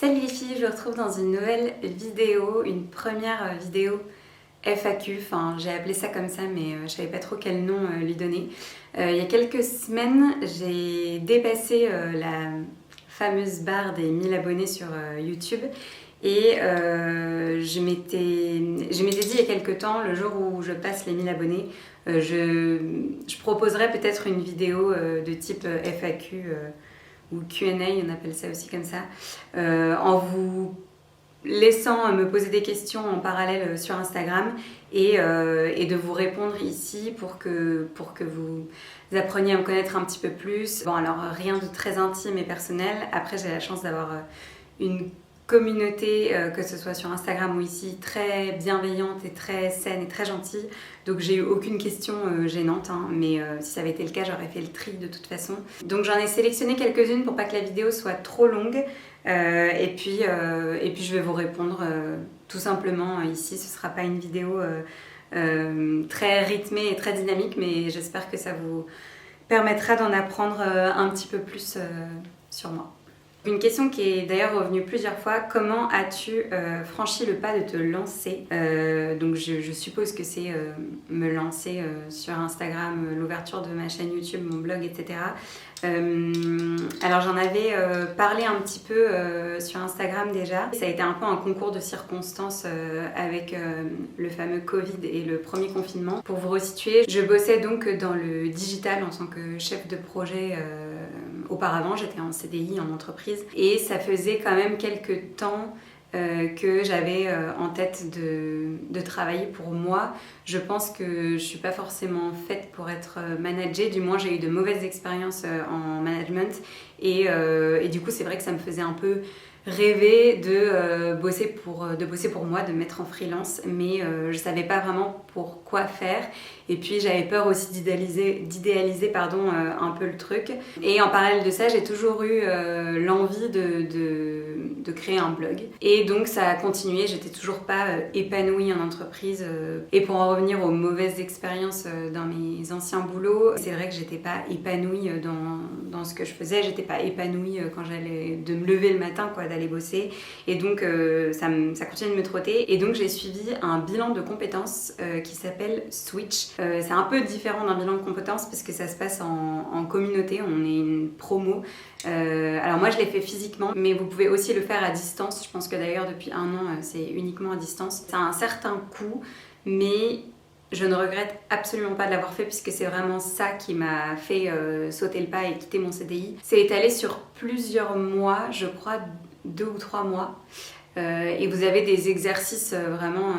Salut les filles, je vous retrouve dans une nouvelle vidéo, une première vidéo FAQ, enfin j'ai appelé ça comme ça mais je savais pas trop quel nom lui donner. Il y a quelques semaines, j'ai dépassé la fameuse barre des 1000 abonnés sur YouTube et je m'étais dit il y a quelques temps, le jour où je passe les 1000 abonnés, je proposerai peut-être une vidéo de type FAQ ou Q&A, on appelle ça aussi comme ça, en vous laissant me poser des questions en parallèle sur Instagram et de vous répondre ici pour que vous appreniez à me connaître un petit peu plus. Bon, alors rien de très intime et personnel. Après, j'ai la chance d'avoir une communauté, que ce soit sur Instagram ou ici, très bienveillante et très saine et très gentille. Donc j'ai eu aucune question gênante, hein, mais si ça avait été le cas, j'aurais fait le tri de toute façon. Donc j'en ai sélectionné quelques-unes pour pas que la vidéo soit trop longue. Et puis je vais vous répondre tout simplement ici. Ce sera pas une vidéo très rythmée et très dynamique, mais j'espère que ça vous permettra d'en apprendre un petit peu plus sur moi. Une question qui est d'ailleurs revenue plusieurs fois, comment as-tu franchi le pas de te lancer? Donc je suppose que c'est me lancer sur Instagram, l'ouverture de ma chaîne YouTube, mon blog, etc. Alors j'en avais parlé un petit peu sur Instagram déjà. Ça a été un peu un concours de circonstances avec le fameux Covid et le premier confinement. Pour vous resituer, je bossais donc dans le digital en tant que chef de projet. Auparavant, j'étais en CDI en entreprise et ça faisait quand même quelques temps que j'avais en tête de travailler pour moi. Je pense que je suis pas forcément faite pour être managée, du moins j'ai eu de mauvaises expériences en management et du coup c'est vrai que ça me faisait un peu rêver de bosser pour moi, de me mettre en freelance, mais je savais pas vraiment pour quoi faire. Et puis j'avais peur aussi d'idéaliser un peu le truc. Et en parallèle de ça, j'ai toujours eu l'envie de créer un blog. Et donc ça a continué, j'étais toujours pas épanouie en entreprise. Et pour en revenir aux mauvaises expériences dans mes anciens boulots, c'est vrai que j'étais pas épanouie dans ce que je faisais, j'étais pas épanouie quand j'allais de me lever le matin, quoi, d'aller bosser. Et donc ça continue de me trotter. Et donc j'ai suivi un bilan de compétences qui s'appelle Switch. C'est un peu différent d'un bilan de compétences parce que ça se passe en communauté, on est une promo. Alors moi je l'ai fait physiquement, mais vous pouvez aussi le faire à distance. Je pense que d'ailleurs depuis 1 an c'est uniquement à distance. Ça a un certain coût, mais je ne regrette absolument pas de l'avoir fait puisque c'est vraiment ça qui m'a fait sauter le pas et quitter mon CDI. C'est étalé sur plusieurs mois, je crois 2 ou 3 mois. Et vous avez des exercices vraiment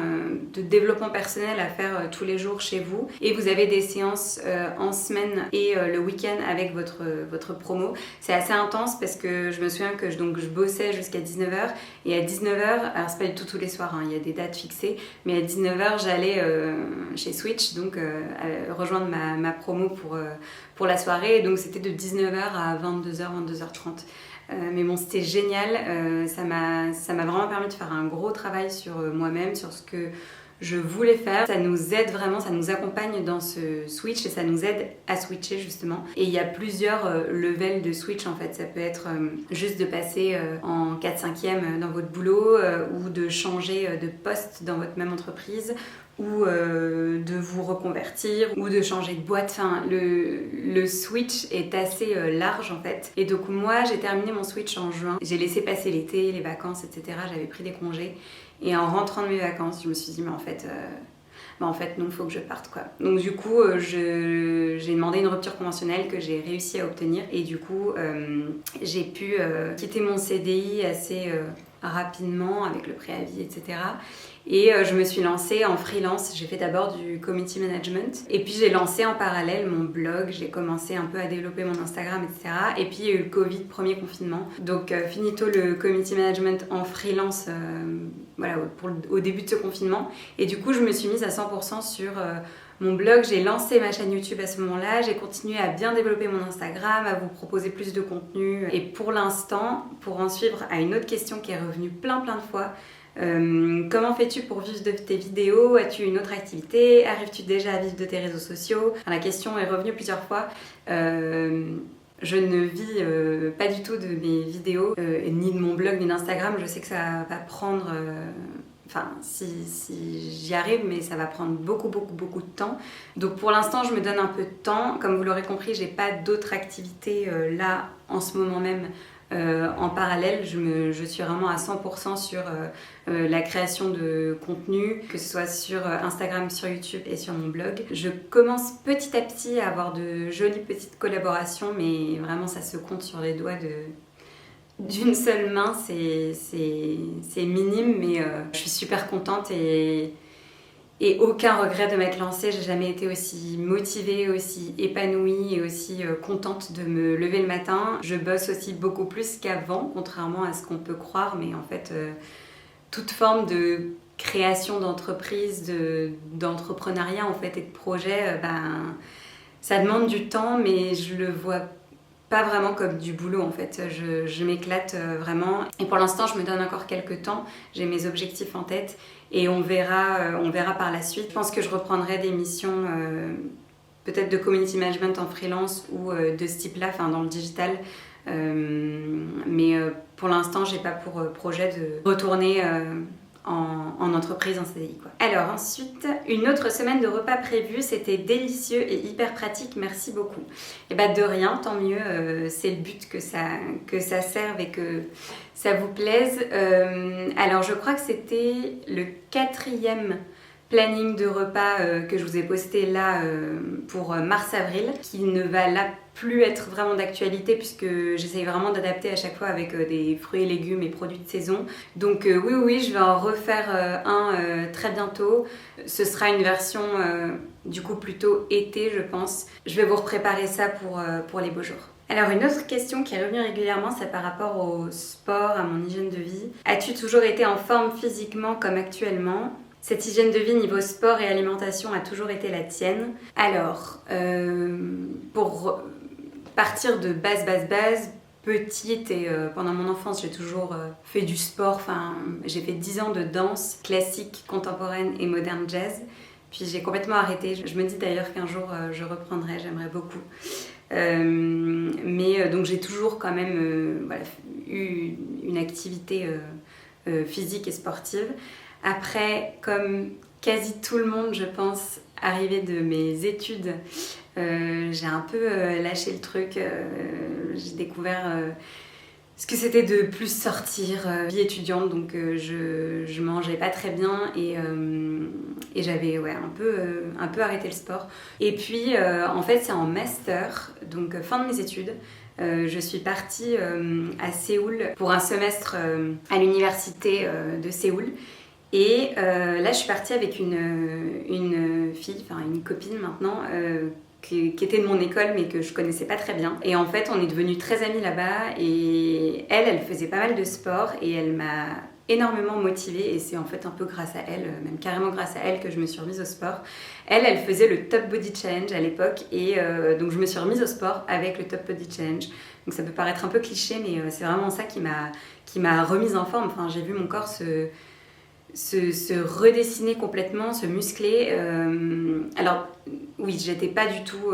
de développement personnel à faire tous les jours chez vous. Et vous avez des séances en semaine et le week-end avec votre promo. C'est assez intense parce que je me souviens que je bossais jusqu'à 19h. Et à 19h, alors c'est pas du tout tous les soirs, hein, il y a des dates fixées, mais à 19h, j'allais chez Switch, donc rejoindre ma promo pour la soirée. Donc c'était de 19h à 22h, 22h30. Mais bon, c'était génial, ça m'a vraiment permis de faire un gros travail sur moi-même, sur ce que je voulais faire. Ça nous aide vraiment, ça nous accompagne dans ce switch et ça nous aide à switcher justement. Et il y a plusieurs levels de switch en fait. Ça peut être juste de passer en 4/5e dans votre boulot ou de changer de poste dans votre même entreprise ou de vous reconvertir ou de changer de boîte. Enfin, le switch est assez large en fait. Et donc moi j'ai terminé mon switch en juin. J'ai laissé passer l'été, les vacances, etc. J'avais pris des congés. Et en rentrant de mes vacances, je me suis dit mais en fait non, il faut que je parte quoi. Donc du coup, j'ai demandé une rupture conventionnelle que j'ai réussi à obtenir. Et du coup, j'ai pu quitter mon CDI assez rapidement avec le préavis, etc. Et je me suis lancée en freelance. J'ai fait d'abord du community management. Et puis j'ai lancé en parallèle mon blog. J'ai commencé un peu à développer mon Instagram, etc. Et puis il y a eu le Covid, premier confinement. Donc finito le community management en freelance voilà, au début de ce confinement. Et du coup, je me suis mise à 100% sur mon blog. J'ai lancé ma chaîne YouTube à ce moment-là. J'ai continué à bien développer mon Instagram, à vous proposer plus de contenu. Et pour l'instant, pour en suivre à une autre question qui est revenue plein de fois, comment fais-tu pour vivre de tes vidéos? As-tu une autre activité? Arrives-tu déjà à vivre de tes réseaux sociaux? Enfin, la question est revenue plusieurs fois. Je ne vis pas du tout de mes vidéos, ni de mon blog, ni d'Instagram. Je sais que ça va prendre... Enfin, si j'y arrive, mais ça va prendre beaucoup de temps. Donc pour l'instant, je me donne un peu de temps. Comme vous l'aurez compris, j'ai pas d'autres activités là, en ce moment même, en parallèle. Je suis vraiment à 100% sur la création de contenu, que ce soit sur Instagram, sur YouTube et sur mon blog. Je commence petit à petit à avoir de jolies petites collaborations, mais vraiment ça se compte sur les doigts d'une seule main, c'est minime, mais je suis super contente et aucun regret de m'être lancée. J'ai jamais été aussi motivée, aussi épanouie et aussi contente de me lever le matin. Je bosse aussi beaucoup plus qu'avant, contrairement à ce qu'on peut croire, mais en fait, toute forme de création d'entreprise, d'entrepreneuriat en fait, et de projet, ça demande du temps, mais je le vois pas vraiment comme du boulot en fait. Je m'éclate vraiment. Et pour l'instant, je me donne encore quelques temps. J'ai mes objectifs en tête et on verra par la suite. Je pense que je reprendrai des missions peut-être de community management en freelance ou de ce type-là, enfin dans le digital. Mais pour l'instant, j'ai pas pour projet de retourner en entreprise, en CDI quoi. Alors ensuite, une autre semaine de repas prévue, c'était délicieux et hyper pratique, merci beaucoup. Et de rien, tant mieux, c'est le but que ça serve et que ça vous plaise. Alors je crois que c'était le 4e planning de repas que je vous ai posté là pour mars-avril, qui ne va là plus être vraiment d'actualité puisque j'essaye vraiment d'adapter à chaque fois avec des fruits et légumes et produits de saison. Donc oui, je vais en refaire un très bientôt. Ce sera une version du coup plutôt été, je pense. Je vais vous repréparer ça pour les beaux jours. Alors une autre question qui est revenue régulièrement, c'est par rapport au sport, à mon hygiène de vie. As-tu toujours été en forme physiquement comme actuellement ? Cette hygiène de vie niveau sport et alimentation a toujours été la tienne. Alors, pour partir de base, petite et pendant mon enfance, j'ai toujours fait du sport. Enfin, j'ai fait 10 ans de danse classique, contemporaine et moderne jazz. Puis j'ai complètement arrêté. Je me dis d'ailleurs qu'un jour je reprendrai, j'aimerais beaucoup. Mais donc j'ai toujours quand même eu une activité physique et sportive. Après, comme quasi tout le monde, je pense, arrivé de mes études, j'ai un peu lâché le truc. J'ai découvert ce que c'était de plus sortir, vie étudiante, donc je mangeais pas très bien et j'avais un peu arrêté le sport. Et puis, en fait, c'est en master, donc fin de mes études. Je suis partie à Séoul pour un semestre à l'université de Séoul. Et là, je suis partie avec une fille, enfin une copine maintenant, qui était de mon école mais que je connaissais pas très bien. Et en fait, on est devenus très amies là-bas et elle faisait pas mal de sport et elle m'a énormément motivée et c'est en fait un peu grâce à elle, même carrément grâce à elle que je me suis remise au sport. Elle faisait le Top Body Challenge à l'époque et donc je me suis remise au sport avec le Top Body Challenge. Donc ça peut paraître un peu cliché mais c'est vraiment ça qui m'a remise en forme. Enfin, j'ai vu mon corps se redessiner complètement, se muscler. Alors oui, j'étais pas du tout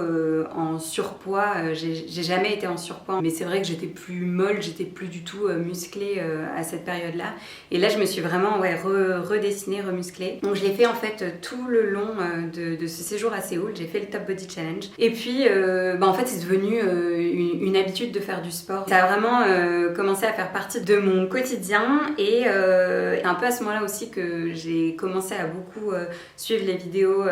en surpoids, j'ai jamais été en surpoids, mais c'est vrai que j'étais plus molle, j'étais plus du tout musclée à cette période-là. Et là, je me suis vraiment redessinée, remusclée. Donc je l'ai fait en fait tout le long de ce séjour à Séoul, j'ai fait le Top Body Challenge. Et puis, en fait, c'est devenu une habitude de faire du sport. Ça a vraiment commencé à faire partie de mon quotidien et un peu à ce moment-là aussi que j'ai commencé à beaucoup suivre les vidéos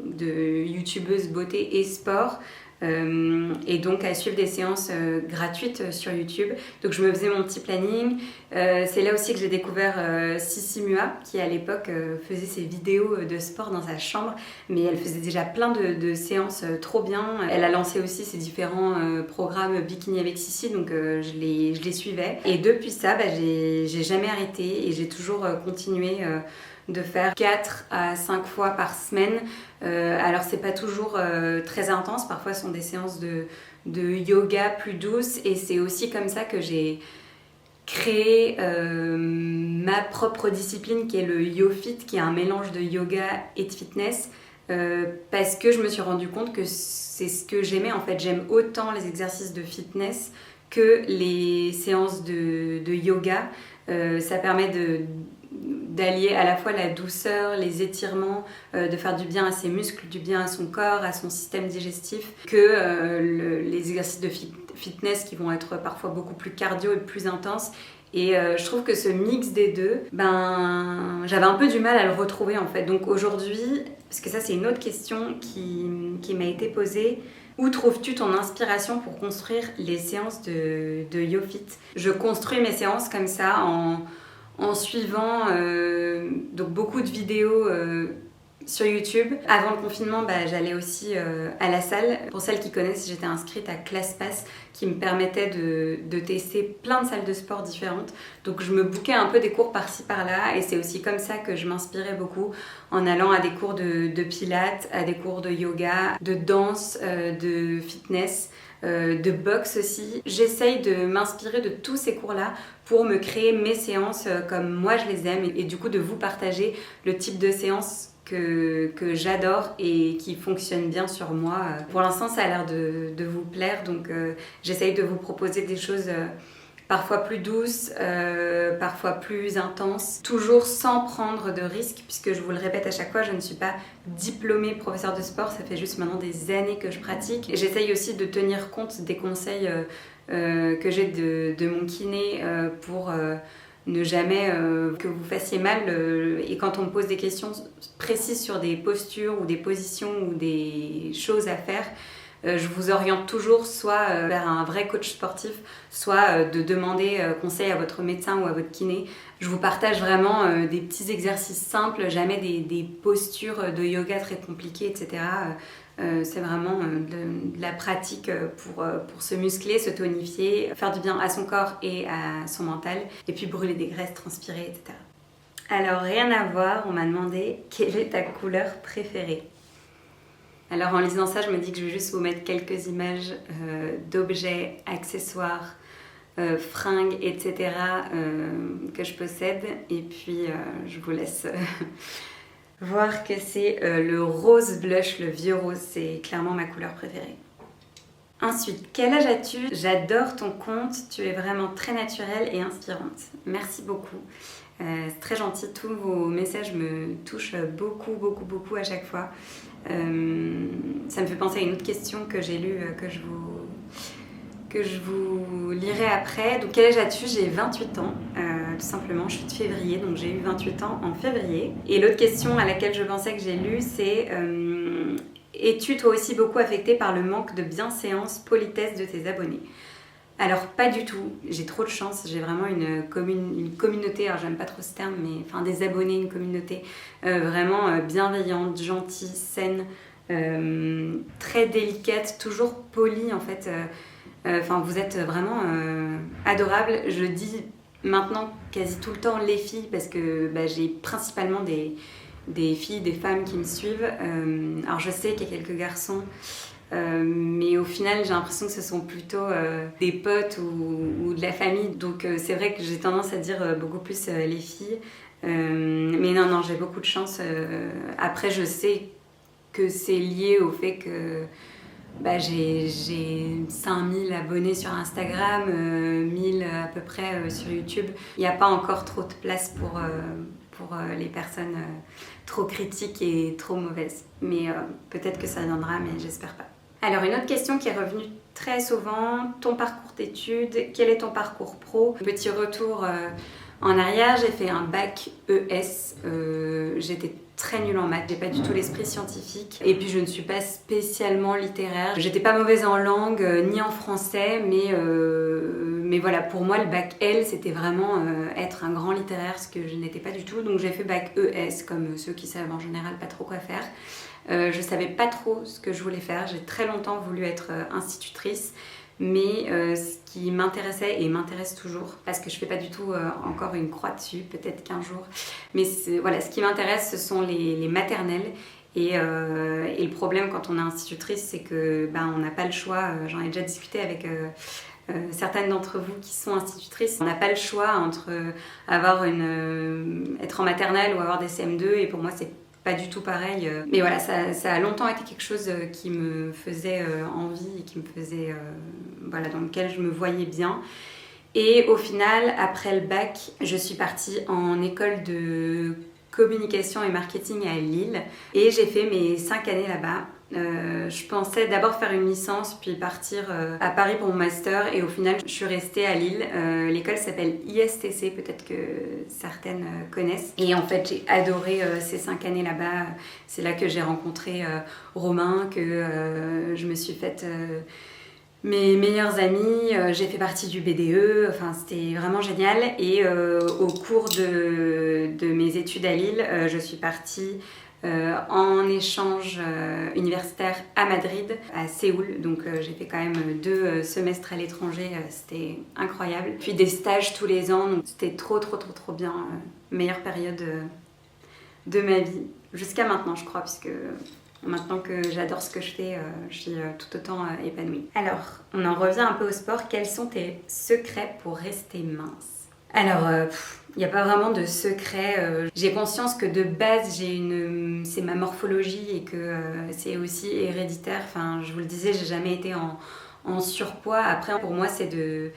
de youtubeuses beauté et sport et donc à suivre des séances gratuites sur YouTube. Donc je me faisais mon petit planning. C'est là aussi que j'ai découvert Sissi Mua qui à l'époque faisait ses vidéos de sport dans sa chambre, mais elle faisait déjà plein de séances trop bien. Elle a lancé aussi ses différents programmes Bikini avec Sissi, donc je les suivais. Et depuis ça, j'ai jamais arrêté et j'ai toujours continué de faire 4 à 5 fois par semaine. Alors c'est pas toujours très intense, parfois ce sont des séances de yoga plus douces et c'est aussi comme ça que j'ai créé ma propre discipline qui est le YoFit, qui est un mélange de yoga et de fitness. parce que je me suis rendu compte que c'est ce que j'aimais en fait. J'aime autant les exercices de fitness que les séances de yoga. Ça permet d'allier à la fois la douceur, les étirements, de faire du bien à ses muscles, du bien à son corps, à son système digestif, que les exercices de fitness qui vont être parfois beaucoup plus cardio et plus intenses. Et je trouve que ce mix des deux, j'avais un peu du mal à le retrouver en fait. Donc aujourd'hui, parce que ça c'est une autre question qui m'a été posée, où trouves-tu ton inspiration pour construire les séances de YoFit? Je construis mes séances comme ça en suivant donc beaucoup de vidéos sur YouTube. Avant le confinement, j'allais aussi à la salle. Pour celles qui connaissent, j'étais inscrite à ClassPass qui me permettait de tester plein de salles de sport différentes. Donc je me bookais un peu des cours par-ci par-là et c'est aussi comme ça que je m'inspirais beaucoup en allant à des cours de pilates, à des cours de yoga, de danse, de fitness, de boxe aussi. J'essaye de m'inspirer de tous ces cours-là pour me créer mes séances comme moi je les aime et du coup de vous partager le type de séances que j'adore et qui fonctionne bien sur moi. Pour l'instant, ça a l'air de vous plaire, donc j'essaye de vous proposer des choses parfois plus douces, parfois plus intenses, toujours sans prendre de risques, puisque je vous le répète à chaque fois, je ne suis pas diplômée professeure de sport, ça fait juste maintenant des années que je pratique. Et j'essaye aussi de tenir compte des conseils que j'ai de mon kiné pour ne jamais que vous fassiez mal. Et quand on me pose des questions précises sur des postures ou des positions ou des choses à faire, je vous oriente toujours soit vers un vrai coach sportif, soit de demander conseil à votre médecin ou à votre kiné. Je vous partage vraiment des petits exercices simples, jamais des postures de yoga très compliquées, etc. C'est vraiment de la pratique pour se muscler, se tonifier, faire du bien à son corps et à son mental, et puis brûler des graisses, transpirer, etc. Alors rien à voir, on m'a demandé quelle est ta couleur préférée. Alors en lisant ça, je me dis que je vais juste vous mettre quelques images d'objets, accessoires, fringues, etc. Que je possède, et puis je vous laisse voir que c'est le rose blush, le vieux rose, c'est clairement ma couleur préférée. Ensuite, quel âge as-tu? J'adore ton compte, tu es vraiment très naturelle et inspirante. Merci beaucoup. C'est très gentil, tous vos messages me touchent beaucoup, beaucoup, beaucoup à chaque fois. Ça me fait penser à une autre question que j'ai lue, que je vous lirai après. Donc quel âge as-tu? J'ai 28 ans, tout simplement, je suis de février, donc j'ai eu 28 ans en février. Et l'autre question à laquelle je pensais que j'ai lue, c'est es-tu toi aussi beaucoup affectée par le manque de bienséance, politesse de tes abonnés? Alors pas du tout, j'ai trop de chance, j'ai vraiment une communauté, alors j'aime pas trop ce terme, mais enfin des abonnés, une communauté vraiment bienveillante, gentille, saine, très délicate, toujours polie en fait. Enfin vous êtes vraiment adorables. Je dis maintenant quasi tout le temps les filles parce que j'ai principalement des filles, des femmes qui me suivent. Alors je sais qu'il y a quelques garçons. Mais au final j'ai l'impression que ce sont plutôt des potes ou de la famille, donc c'est vrai que j'ai tendance à dire beaucoup plus les filles, mais non j'ai beaucoup de chance. Après je sais que c'est lié au fait que j'ai 5000 abonnés sur Instagram, 1000 à peu près sur YouTube. Il n'y a pas encore trop de place pour les personnes trop critiques et trop mauvaises, mais peut-être que ça viendra, mais j'espère pas. Alors une autre question qui est revenue très souvent, ton parcours d'études, quel est ton parcours pro? Petit retour en arrière, j'ai fait un bac ES, j'étais très nulle en maths, j'ai pas du tout l'esprit scientifique et puis je ne suis pas spécialement littéraire. J'étais pas mauvaise en langue ni en français, mais voilà, pour moi le bac L c'était vraiment être un grand littéraire, ce que je n'étais pas du tout, donc j'ai fait bac ES comme ceux qui savent en général pas trop quoi faire. Je savais pas trop ce que je voulais faire, j'ai très longtemps voulu être institutrice, mais ce qui m'intéressait et m'intéresse toujours, parce que je fais pas du tout encore une croix dessus, peut-être qu'un jour, mais voilà, ce qui m'intéresse ce sont les maternelles. Et le problème quand on est institutrice, c'est que on n'a pas le choix. J'en ai déjà discuté avec certaines d'entre vous qui sont institutrices. On n'a pas le choix entre être en maternelle ou avoir des CM2, et pour moi c'est pas du tout pareil. Mais voilà, ça a longtemps été quelque chose qui me faisait envie et qui me faisait, voilà, dans lequel je me voyais bien. Et au final, après le bac, je suis partie en école de communication et marketing à Lille et j'ai fait mes 5 années là-bas. Je pensais d'abord faire une licence puis partir à Paris pour mon master et au final je suis restée à Lille. L'école s'appelle ISTC, peut-être que certaines connaissent. Et en fait j'ai adoré ces 5 années là-bas. C'est là que j'ai rencontré Romain, que je me suis faite mes meilleurs amis, j'ai fait partie du BDE, enfin c'était vraiment génial. Et au cours de mes études à Lille, je suis partie en échange universitaire à Madrid, à Séoul. Donc j'ai fait quand même 2 semestres à l'étranger, c'était incroyable. Puis des stages tous les ans, donc c'était trop bien. Meilleure période de ma vie, jusqu'à maintenant je crois, puisque maintenant que j'adore ce que je fais, je suis tout autant épanouie. Alors, on en revient un peu au sport. Quels sont tes secrets pour rester mince? Alors, il n'y a pas vraiment de secret. J'ai conscience que de base, c'est ma morphologie et que c'est aussi héréditaire. Enfin, je vous le disais, j'ai jamais été en surpoids. Après, pour moi, c'est de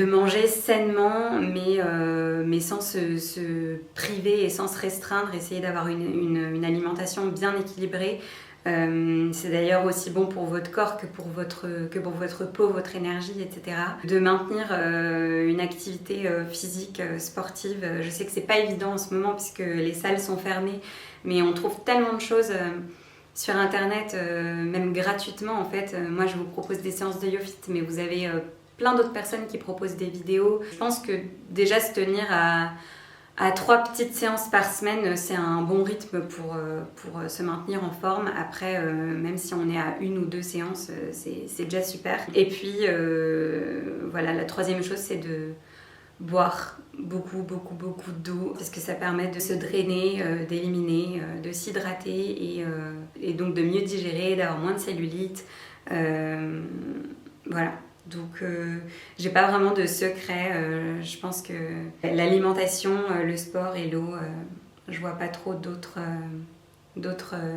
manger sainement, mais sans se priver et sans se restreindre, essayer d'avoir une alimentation bien équilibrée. C'est d'ailleurs aussi bon pour votre corps que pour votre peau, votre énergie, etc. De maintenir une activité physique, sportive. Je sais que c'est pas évident en ce moment puisque les salles sont fermées, mais on trouve tellement de choses sur internet, même gratuitement en fait. Moi je vous propose des séances de YoFit, mais vous avez plein d'autres personnes qui proposent des vidéos. Je pense que déjà se tenir à 3 petites séances par semaine, c'est un bon rythme pour se maintenir en forme. Après, même si on est à 1 ou 2 séances, c'est déjà super. Et puis, voilà, la troisième chose, c'est de boire beaucoup d'eau, parce que ça permet de se drainer, d'éliminer, de s'hydrater et donc de mieux digérer, d'avoir moins de cellulite. Voilà. Donc j'ai pas vraiment de secret, je pense que l'alimentation, le sport et l'eau, je vois pas trop d'autres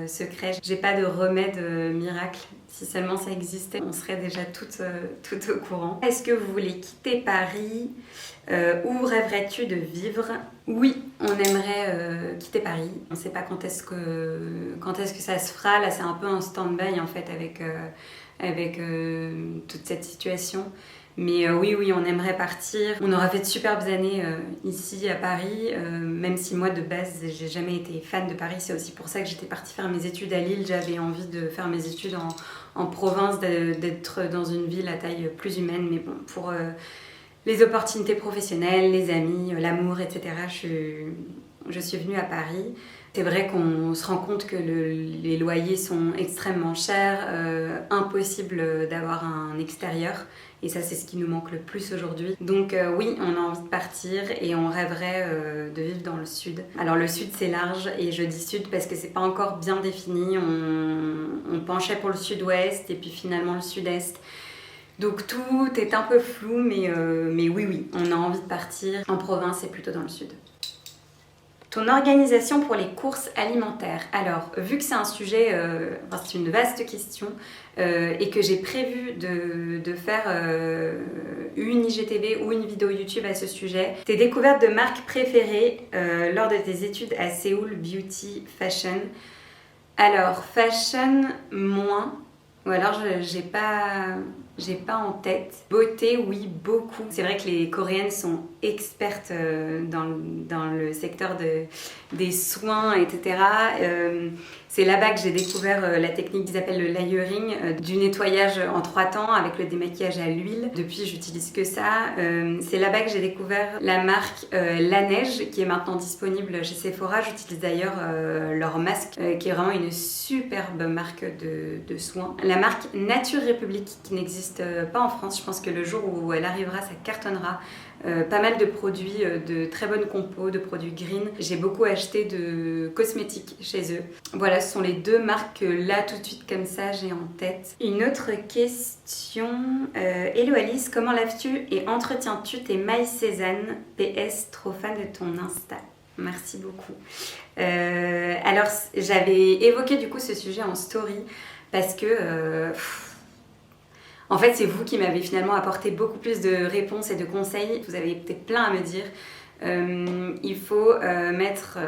secrets. J'ai pas de remède miracle, si seulement ça existait, on serait déjà toutes au courant. Est-ce que vous voulez quitter Paris? Où rêverais-tu de vivre? Oui, on aimerait quitter Paris. On sait pas quand est-ce que ça se fera, là c'est un peu en stand-by en fait avec toute cette situation. Mais oui, on aimerait partir. On aura fait de superbes années ici à Paris, même si moi de base j'ai jamais été fan de Paris. C'est aussi pour ça que j'étais partie faire mes études à Lille. J'avais envie de faire mes études en province, d'être dans une ville à taille plus humaine. Mais bon, pour les opportunités professionnelles, les amis, l'amour, etc., je suis venue à Paris. C'est vrai qu'on se rend compte que les loyers sont extrêmement chers, impossible d'avoir un extérieur. Et ça, c'est ce qui nous manque le plus aujourd'hui. Donc oui, on a envie de partir et on rêverait de vivre dans le sud. Alors le sud, c'est large et je dis sud parce que c'est pas encore bien défini. On penchait pour le sud-ouest et puis finalement le sud-est. Donc tout est un peu flou, mais oui, on a envie de partir en province et plutôt dans le sud. Ton organisation pour les courses alimentaires. Alors, vu que c'est un sujet, c'est une vaste question, et que j'ai prévu de faire une IGTV ou une vidéo YouTube à ce sujet, tes découvertes de marques préférées lors de tes études à Séoul, beauty, fashion. Alors, fashion, moins. Ou alors, j'ai pas en tête. Beauté, oui, beaucoup. C'est vrai que les Coréennes sont expertes dans le secteur des soins, etc. C'est là-bas que j'ai découvert la technique qu'ils appellent le layering, du nettoyage en 3 temps avec le démaquillage à l'huile. Depuis, j'utilise que ça. C'est là-bas que j'ai découvert la marque La Neige, qui est maintenant disponible chez Sephora. J'utilise d'ailleurs leur masque, qui est vraiment une superbe marque de soins. La marque Nature République, qui n'existe pas en France. Je pense que le jour où elle arrivera, ça cartonnera. Pas mal de produits de très bonne compo, de produits green. J'ai beaucoup acheté de cosmétiques chez eux. Voilà, ce sont les 2 marques que là, tout de suite, comme ça, j'ai en tête. Une autre question. Hello Alice, comment laves-tu et entretiens-tu tes mailles Cézanne? PS, trop fan de ton Insta. Merci beaucoup. Alors, j'avais évoqué du coup ce sujet en story parce que, en fait, c'est vous qui m'avez finalement apporté beaucoup plus de réponses et de conseils. Vous avez peut-être plein à me dire. Il faut mettre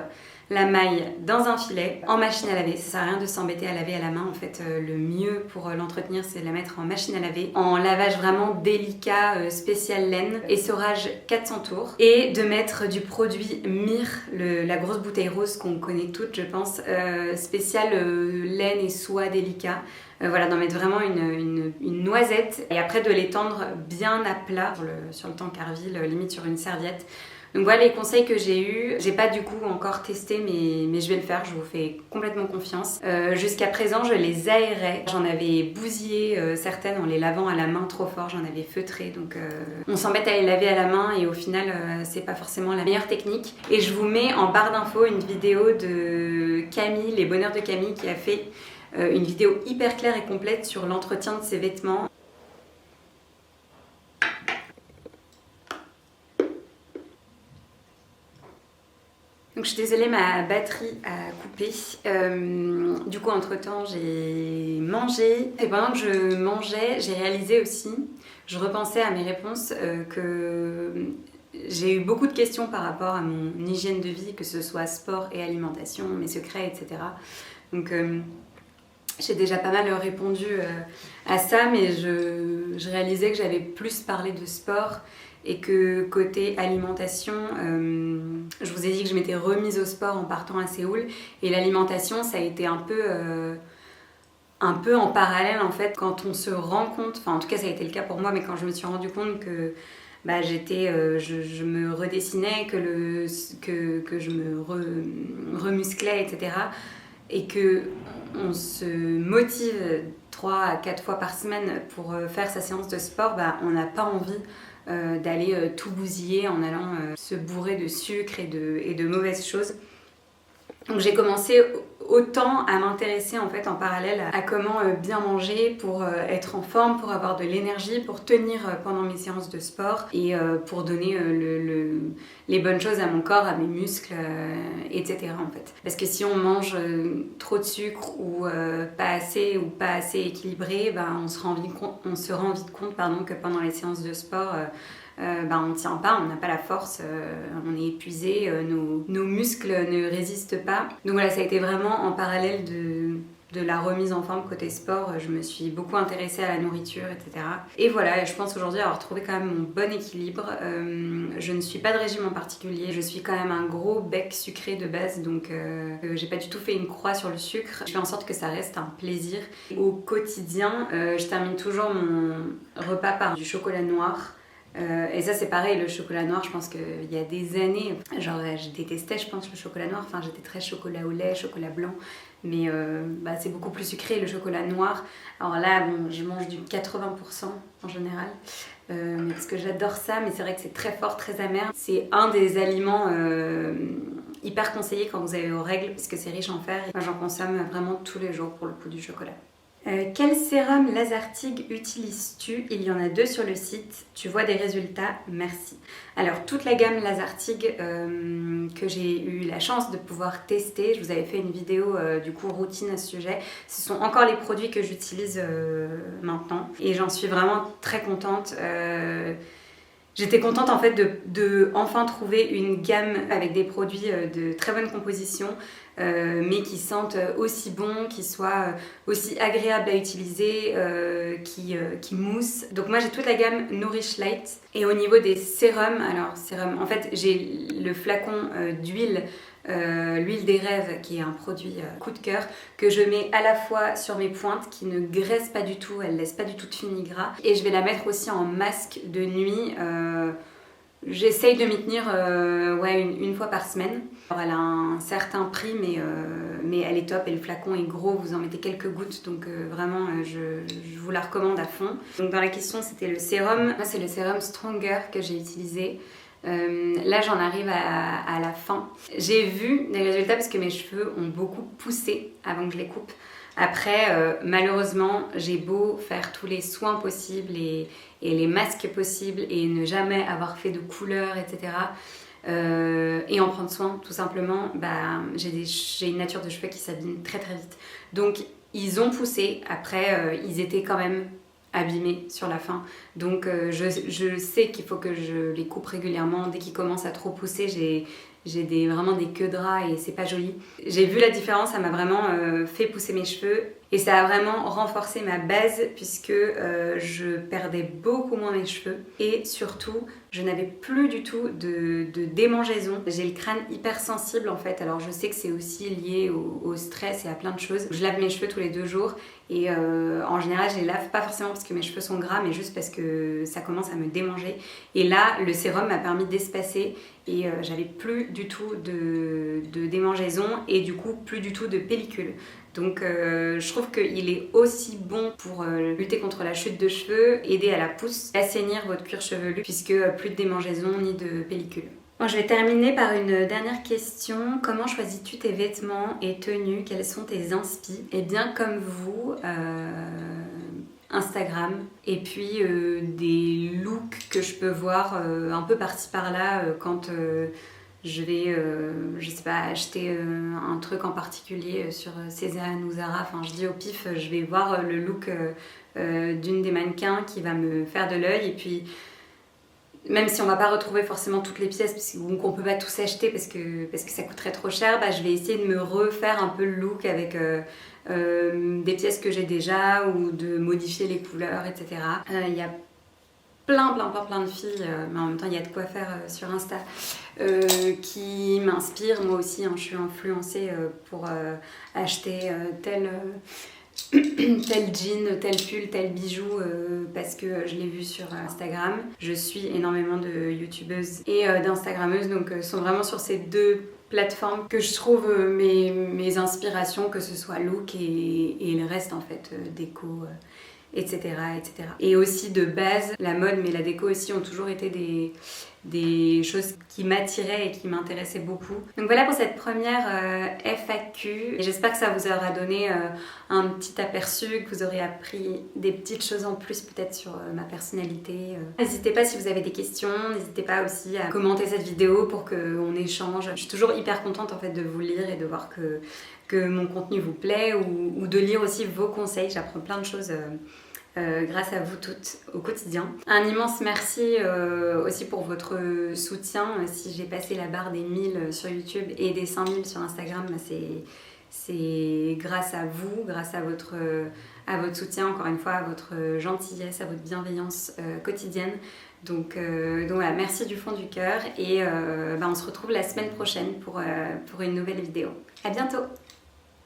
la maille dans un filet, en machine à laver. Ça sert à rien de s'embêter à laver à la main. En fait, le mieux pour l'entretenir, c'est de la mettre en machine à laver. En lavage vraiment délicat, spécial laine. Essorage 400 tours. Et de mettre du produit Mire, la grosse bouteille rose qu'on connaît toutes, je pense. Spécial laine et soie délicat. Voilà, d'en mettre vraiment une noisette. Et après, de l'étendre bien à plat sur le tankerville, limite sur une serviette. Donc voilà les conseils que j'ai eus. J'ai pas du coup encore testé, mais je vais le faire, je vous fais complètement confiance. Jusqu'à présent, je les aérais. J'en avais bousillé certaines en les lavant à la main trop fort, j'en avais feutré. Donc on s'embête à les laver à la main et au final, c'est pas forcément la meilleure technique. Et je vous mets en barre d'infos une vidéo de Camille, les bonheurs de Camille, qui a fait une vidéo hyper claire et complète sur l'entretien de ses vêtements. Donc je suis désolée, ma batterie a coupé. Du coup, entre-temps, j'ai mangé. Et pendant que je mangeais, j'ai réalisé aussi, je repensais à mes réponses, que j'ai eu beaucoup de questions par rapport à mon hygiène de vie, que ce soit sport et alimentation, mes secrets, etc. Donc j'ai déjà pas mal répondu à ça, mais je réalisais que j'avais plus parlé de sport et que côté alimentation, je vous ai dit que je m'étais remise au sport en partant à Séoul, et l'alimentation, ça a été un peu en parallèle en fait, quand on se rend compte, enfin en tout cas ça a été le cas pour moi, mais quand je me suis rendu compte que je me redessinais, que je me remusclais, etc. Et que on se motive 3 à 4 fois par semaine pour faire sa séance de sport, on n'a pas envie d'aller tout bousiller en allant se bourrer de sucre et de mauvaises choses. Donc j'ai commencé autant à m'intéresser en fait en parallèle à comment bien manger pour être en forme, pour avoir de l'énergie, pour tenir pendant mes séances de sport et pour donner les bonnes choses à mon corps, à mes muscles, etc. en fait. Parce que si on mange trop de sucre ou pas assez équilibré, on se rend vite compte que pendant les séances de sport, on ne tient pas, on n'a pas la force, on est épuisé, nos muscles ne résistent pas. Donc voilà, ça a été vraiment en parallèle de la remise en forme côté sport. Je me suis beaucoup intéressée à la nourriture, etc. Et voilà, je pense aujourd'hui avoir trouvé quand même mon bon équilibre. Je ne suis pas de régime en particulier, je suis quand même un gros bec sucré de base, donc j'ai pas du tout fait une croix sur le sucre. Je fais en sorte que ça reste un plaisir. Au quotidien, je termine toujours mon repas par du chocolat noir. Et ça c'est pareil, le chocolat noir, je pense qu'il y a des années, je détestais je pense le chocolat noir, enfin j'étais très chocolat au lait, chocolat blanc, mais c'est beaucoup plus sucré le chocolat noir. Alors là je mange du 80% en général, parce que j'adore ça, mais c'est vrai que c'est très fort, très amer. C'est un des aliments hyper conseillés quand vous avez vos règles, parce que c'est riche en fer. Moi j'en consomme vraiment tous les jours pour le coup du chocolat. Quel sérum Lazartigue utilises-tu? Il y en a 2 sur le site. Tu vois des résultats? Merci. Alors, toute la gamme Lazartigue que j'ai eu la chance de pouvoir tester, je vous avais fait une vidéo du coup routine à ce sujet. Ce sont encore les produits que j'utilise maintenant et j'en suis vraiment très contente. J'étais contente en fait de enfin trouver une gamme avec des produits de très bonne composition, mais qui sentent aussi bon, qui soient aussi agréables à utiliser, qui moussent. Donc moi j'ai toute la gamme Nourish Light. Et au niveau des sérums, en fait j'ai le flacon d'huile, l'huile des rêves, qui est un produit coup de cœur, que je mets à la fois sur mes pointes, qui ne graisse pas du tout, elle laisse pas du tout de fini gras, et je vais la mettre aussi en masque de nuit. J'essaye de m'y tenir une fois par semaine. Alors, elle a un certain prix, mais elle est top, et le flacon est gros, vous en mettez quelques gouttes, donc vraiment je vous la recommande à fond. Donc dans la question c'était le sérum, moi c'est le sérum Stronger que j'ai utilisé. Là j'en arrive à la fin. J'ai vu des résultats parce que mes cheveux ont beaucoup poussé avant que je les coupe. Après, malheureusement, j'ai beau faire tous les soins possibles et les masques possibles et ne jamais avoir fait de couleur, etc. et en prendre soin tout simplement. J'ai une nature de cheveux qui s'abîme très très vite. Donc ils ont poussé, après ils étaient quand même abîmés sur la fin. Donc je sais qu'il faut que je les coupe régulièrement. Dès qu'ils commencent à trop pousser, j'ai vraiment des queues de rats et c'est pas joli. J'ai vu la différence, ça m'a vraiment fait pousser mes cheveux et ça a vraiment renforcé ma base puisque je perdais beaucoup moins mes cheveux et surtout je n'avais plus du tout de démangeaison. J'ai le crâne hyper sensible en fait, alors je sais que c'est aussi lié au stress et à plein de choses. Je lave mes cheveux tous les 2 jours et en général je les lave pas forcément parce que mes cheveux sont gras mais juste parce que ça commence à me démanger. Et là le sérum m'a permis d'espacer et j'avais plus du tout de démangeaison et du coup plus du tout de pellicule. Donc je trouve qu'il est aussi bon pour lutter contre la chute de cheveux, aider à la pousse, assainir votre cuir chevelu puisque plus de démangeaison ni de pellicule. Bon, je vais terminer par une dernière question. Comment choisis-tu tes vêtements et tenues? Quels sont tes inspi? Eh bien comme vous, Instagram et puis des looks que je peux voir un peu par-ci par-là quand je vais, je sais pas, acheter un truc en particulier sur Cézanne ou Zara. Enfin, je dis au pif, je vais voir le look d'une des mannequins qui va me faire de l'œil. Et puis, même si on va pas retrouver forcément toutes les pièces ou qu'on peut pas tous acheter parce que ça coûterait trop cher, je vais essayer de me refaire un peu le look avec des pièces que j'ai déjà ou de modifier les couleurs, etc. Il y a plein de filles, mais en même temps il y a de quoi faire sur Insta, qui m'inspirent. Moi aussi, je suis influencée pour acheter tel jean, tel pull, tel bijou parce que je l'ai vu sur Instagram. Je suis énormément de youtubeuses et d'instagrammeuses, donc sont vraiment sur ces 2 plateformes que je trouve mes inspirations, que ce soit look et le reste en fait, déco, etc., etc. Et aussi de base, la mode mais la déco aussi ont toujours été des choses qui m'attiraient et qui m'intéressaient beaucoup. Donc voilà pour cette première FAQ. Et j'espère que ça vous aura donné un petit aperçu, que vous aurez appris des petites choses en plus peut-être sur ma personnalité. N'hésitez pas si vous avez des questions, n'hésitez pas aussi à commenter cette vidéo pour qu'on échange. Je suis toujours hyper contente en fait de vous lire et de voir que mon contenu vous plaît ou de lire aussi vos conseils. J'apprends plein de choses grâce à vous toutes au quotidien. Un immense merci aussi pour votre soutien. Si j'ai passé la barre des 1000 sur YouTube et des 5000 sur Instagram, c'est grâce à vous, grâce à votre soutien, encore une fois, à votre gentillesse, à votre bienveillance quotidienne. Donc voilà, merci du fond du cœur et on se retrouve la semaine prochaine pour une nouvelle vidéo. À bientôt!